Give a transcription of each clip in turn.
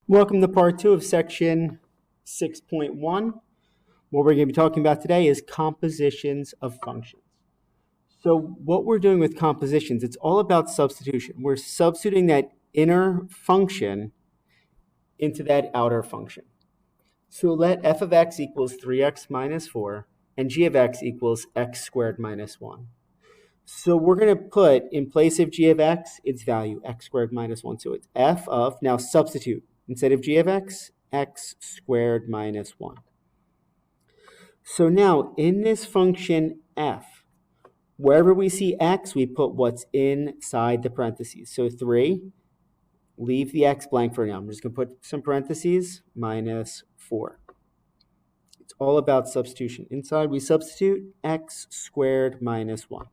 Welcome to part 2 of section 6.1. What we're going to be talking about today is compositions of functions. So what we're doing with compositions, it's all about substitution. We're substituting that inner function into that outer function. So let f of x equals 3x minus 4 and g of x equals x squared minus 1. So we're going to put, in place of g of x, its value, x squared minus 1. So it's f of, now substitute. Instead of g of x, x squared minus 1. So now, in this function f, wherever we see x, we put what's inside the parentheses. So 3, leave the x blank for now. I'm just going to put some parentheses, minus 4. It's all about substitution. Inside, we substitute x squared minus 1.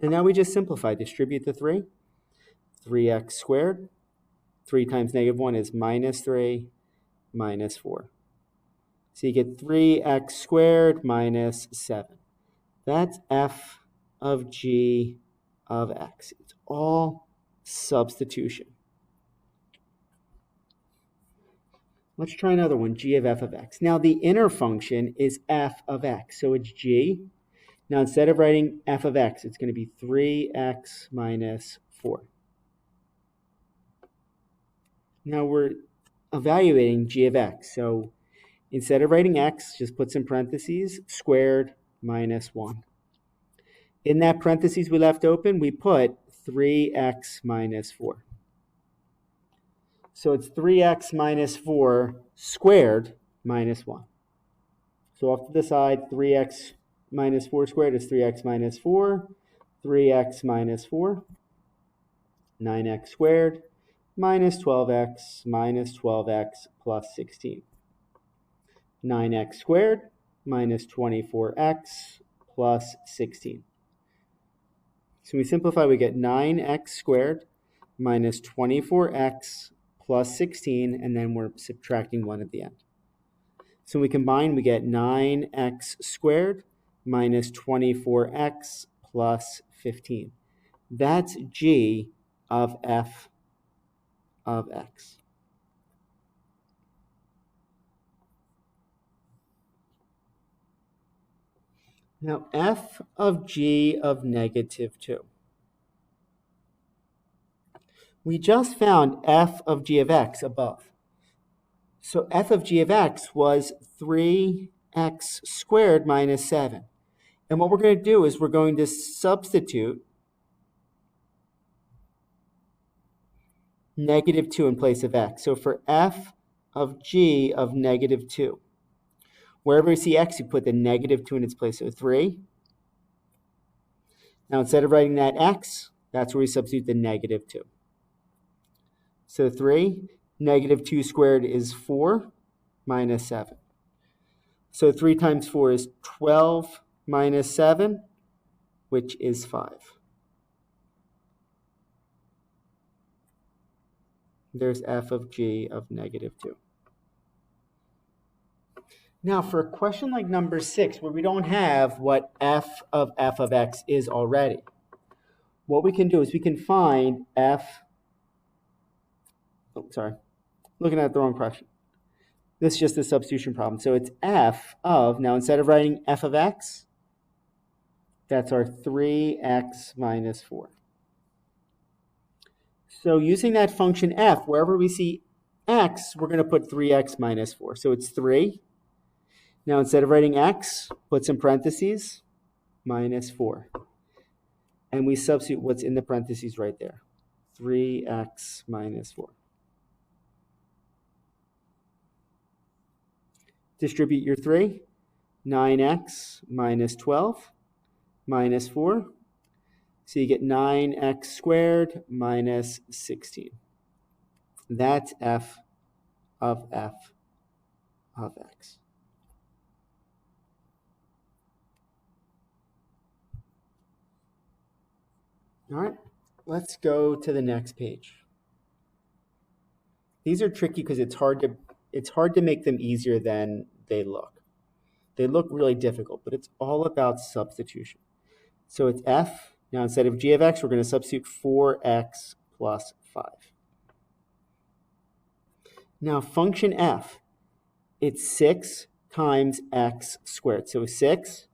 And now we just simplify. Distribute the 3. 3x squared. 3 times negative 1 is minus 3, minus 4. So you get 3x squared minus 7. That's f of g of x. It's all substitution. Let's try another one, g of f of x. Now the inner function is f of x, so it's g. Now instead of writing f of x, it's going to be 3x minus 4. Now we're evaluating g of x. So instead of writing x, just put some parentheses, squared minus 1. In that parentheses we left open, we put 3x minus 4. So it's 3x minus 4 squared minus 1. So off to the side, 3x minus 4 squared is 3x minus 4, 3x minus 4, 9x squared, minus 12x plus 16. 9x squared minus 24x plus 16. So we simplify, we get 9x squared minus 24x plus 16, and then we're subtracting 1 at the end. So we combine, we get 9x squared minus 24x plus 15. That's g of f of x. Now f of g of negative 2. We just found f of g of x above. So f of g of x was 3x squared minus 7. And what we're going to do is we're going to substitute negative 2 in place of x. So for f of g of negative 2, wherever you see x, you put the negative 2 in its place, so 3. Now instead of writing that x, that's where we substitute the negative 2. So 3, negative 2 squared is 4 minus 7. So 3 times 4 is 12 minus 7, which is 5. There's f of g of negative 2. Now, for a question like number 6, where we don't have what f of x is already, what we can do is we can find looking at the wrong question. This is just a substitution problem. So it's f of, now instead of writing f of x, that's our 3x minus 4. So using that function f, wherever we see x, we're going to put 3x minus 4. So it's 3. Now instead of writing x, put some parentheses, minus 4. And we substitute what's in the parentheses right there, 3x minus 4. Distribute your 3, 9x minus 12 minus 4. So you get 9x squared minus 16. That's f of x. All right, let's go to the next page. These are tricky because it's hard to make them easier than they look. They look really difficult, but it's all about substitution. So it's f. Now instead of g of x, we're going to substitute 4x plus 5. Now function f, it's 6 times x squared. So 6,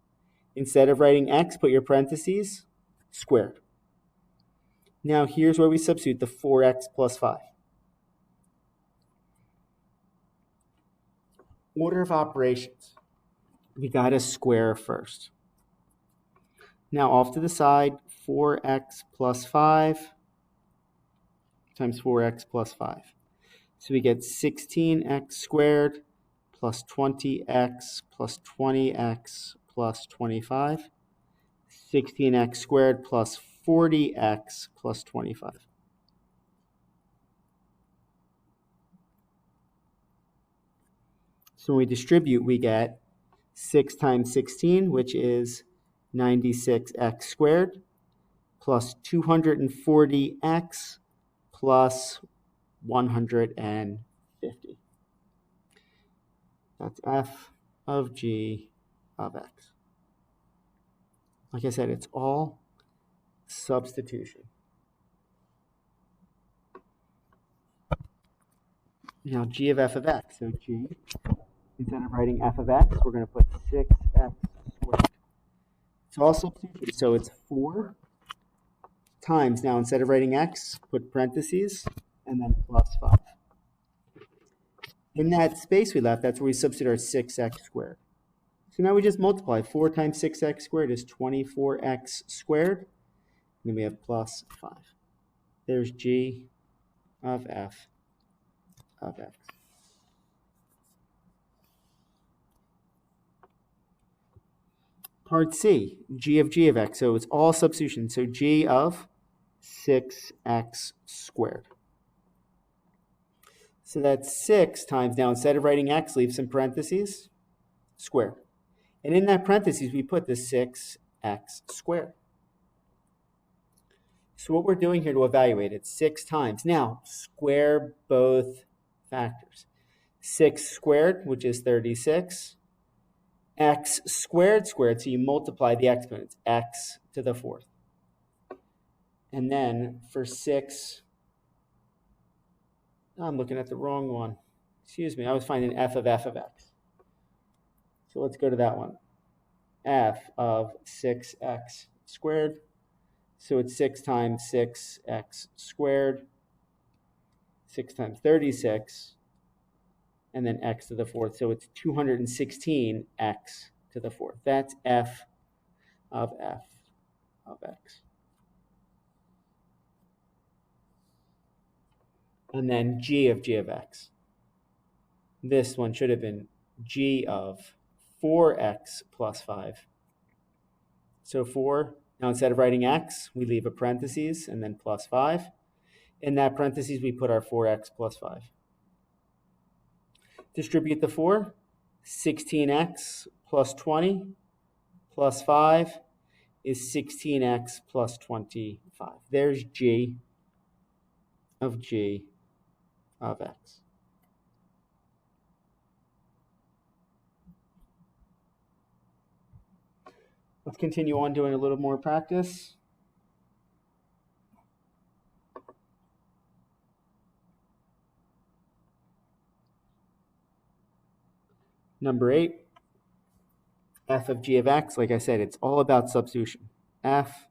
instead of writing x, put your parentheses, squared. Now here's where we substitute the 4x plus 5. Order of operations. We got to square first. Now off to the side, 4x plus 5 times 4x plus 5. So we get 16x squared plus 20x plus 20x plus 25. 16x squared plus 40x plus 25. So when we distribute, we get 6 times 16, which is 96x squared, plus 240x plus 150. That's f of g of x. Like I said, it's all substitution. Now g of f of x. So g, instead of writing f of x, we're going to put 6x squared. It's all substitution. So it's 4 times, now instead of writing x, put parentheses, and then plus 5. In that space we left, that's where we substitute our 6x squared. So now we just multiply. 4 times 6x squared is 24x squared. And then we have plus 5. There's g of f of x. Part C, g of x. So it's all substitution. So g of 6x squared. So that's 6 times, now instead of writing x, leave some parentheses, squared. And in that parentheses, we put the 6x squared. So what we're doing here to evaluate it, 6 times. Now, square both factors. 6 squared, which is 36. X squared, so you multiply the exponents, x to the 4th. And then for 6, I'm looking at the wrong one. Excuse me, I was finding f of x. So let's go to that one. F of 6x squared. So it's 6 times 6x squared. 6 times 36. And then x to the 4th. So it's 216x to the 4th. That's f of x. And then g of x. This one should have been g of 4x plus 5. So 4, now instead of writing x, we leave a parentheses and then plus 5. In that parentheses, we put our 4x plus 5. Distribute the 4, 16x plus 20 plus 5 is 16x plus 25. There's g of x. Let's continue on doing a little more practice. Number 8, f of g of x. Like I said, it's all about substitution. F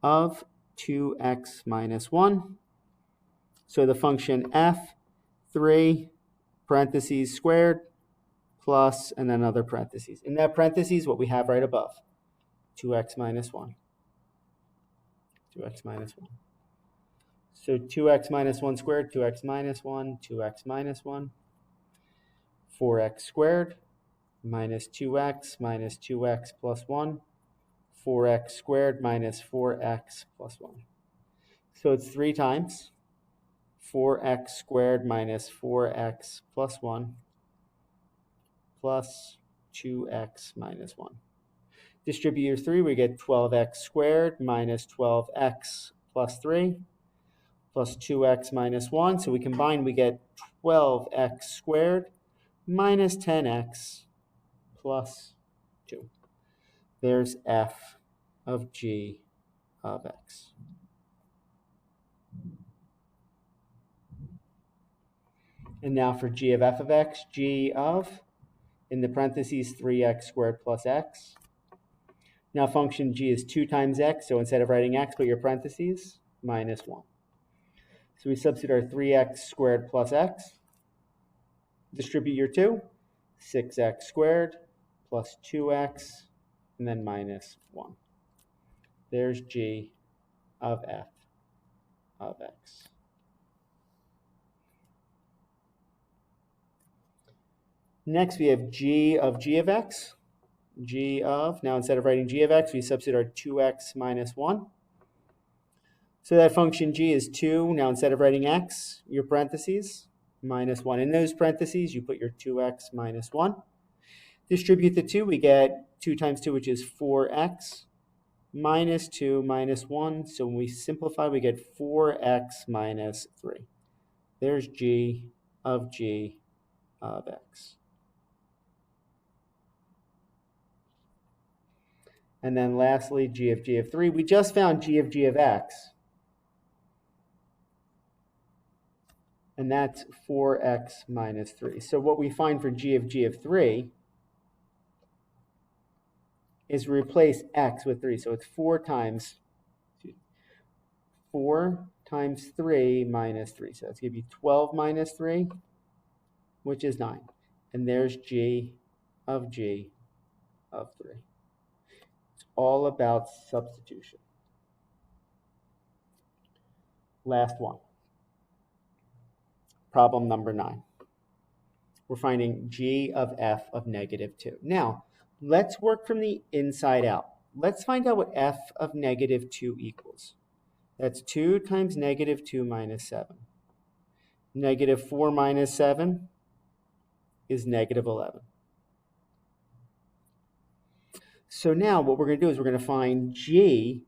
of 2x minus 1. So the function f, 3, parentheses squared, plus, and then another parentheses. In that parentheses, what we have right above, 2x minus 1. 2x minus 1. So 2x minus 1 squared, 2x minus 1, 2x minus 1. 4x squared minus 2x plus 1. 4x squared minus 4x plus 1. So it's 3 times 4x squared minus 4x plus 1 plus 2x minus 1. Distribute your 3, we get 12x squared minus 12x plus 3 plus 2x minus 1. So we combine, we get 12x squared minus 10x plus 2. There's f of g of x. And now for g of f of x, g of, in the parentheses, 3x squared plus x. Now function g is 2 times x, so instead of writing x, put your parentheses, minus 1. So we substitute our 3x squared plus x. Distribute your 2, 6x squared plus 2x, and then minus 1. There's g of f of x. Next, we have g of x. G of, now instead of writing g of x, we substitute our 2x minus 1. So that function g is 2. Now instead of writing x, your parentheses, minus 1. In those parentheses, you put your 2x minus 1. Distribute the 2, we get 2 times 2, which is 4x, minus 2 minus 1. So when we simplify, we get 4x minus 3. There's g of x. And then lastly, g of 3. We just found g of x. And that's 4x minus 3. So what we find for g of 3 is replace x with 3. So it's 4 times 3 minus 3. So that's going to be 12 minus 3, which is 9. And there's g of 3. It's all about substitution. Last one. Problem number 9. We're finding g of f of negative 2. Now, let's work from the inside out. Let's find out what f of negative 2 equals. That's 2 times negative 2 minus 7. Negative 4 minus 7 is negative 11. So now what we're going to do is we're going to find g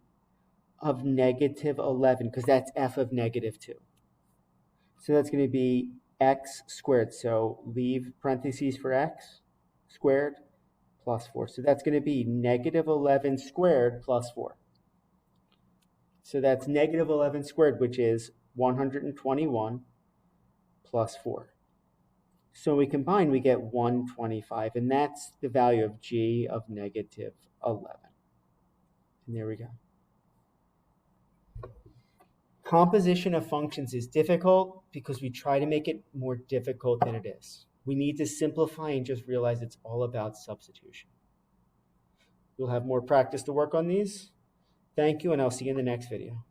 of negative 11, because that's f of negative 2. So that's going to be x squared. So leave parentheses for x squared plus 4. So that's going to be negative 11 squared plus 4. So that's negative 11 squared, which is 121 plus 4. So we combine, we get 125, and that's the value of g of negative 11. And there we go. Composition of functions is difficult because we try to make it more difficult than it is. We need to simplify and just realize it's all about substitution. We'll have more practice to work on these. Thank you, and I'll see you in the next video.